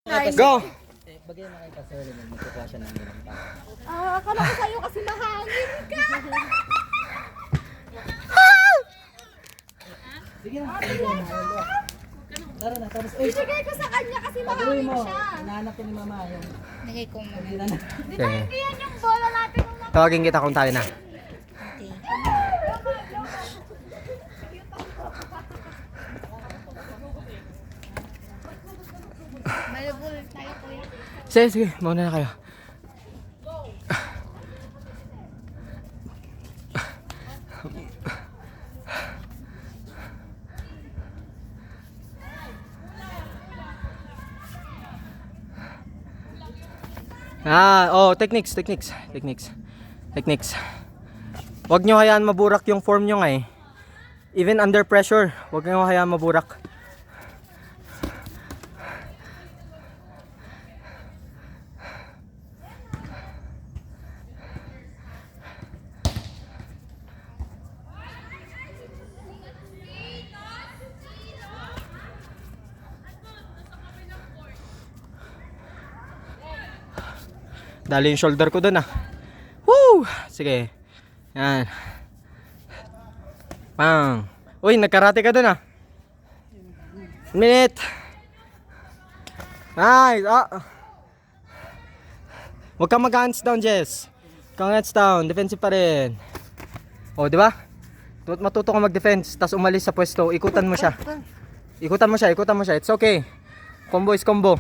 Go! Bagay na kay Pastor naman, magkukuha siya ng ganun pa. Akala ko sa'yo kasi mahangin ka. Sige na, sige na. Tara na, tapos, uy, Ibigay ko sa kanya kasi pag-uwi mahangin mo, siya. hinahanap ko ni Mama yung Nagay ko mo. kanina na. Di ba hindi yan yung bola natin nung Tawagin kita kung tayo na. Malabul tayo kuya. Sige, sige. Mauna na kayo. Techniques. Huwag nyo hayaan maburak yung form nyo nga eh. Even under pressure, huwag nyo hayaan maburak. Dali yung shoulder ko dun ah. Woo! Sige. Yan. Pang. Uy, nagkarate ka dun ah. Minute. Nice. Huwag kang mag-hands down, Jess. Huwag kang hands down. Defensive pa rin. O, di ba? Matuto ka mag-defense. Tapos umalis sa pwesto. Ikutan mo siya. It's okay. Combo is combo.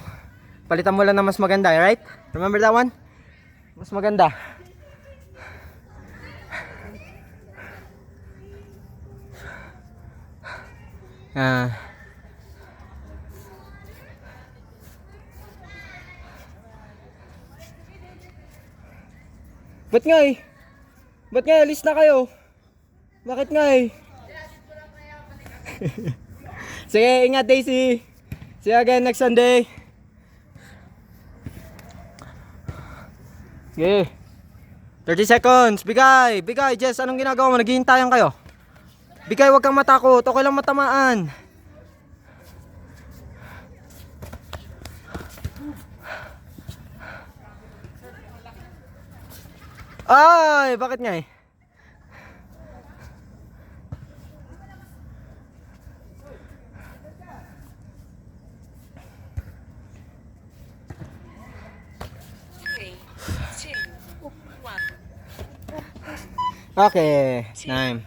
Palitan mo lang na mas maganda, right? Remember that one? Mas maganda. Ba't nga eh? Ba't nga? Alis na kayo. Bakit nga eh? Sige, ingat Daisy. See you again next Sunday. Okay. 30 seconds. Bigay, Jess. Anong ginagawa mo? Naghihintayan kayo. Bigay, wag kang matakot. Okay lang matamaan. Ay, bakit nga eh? Okay, time.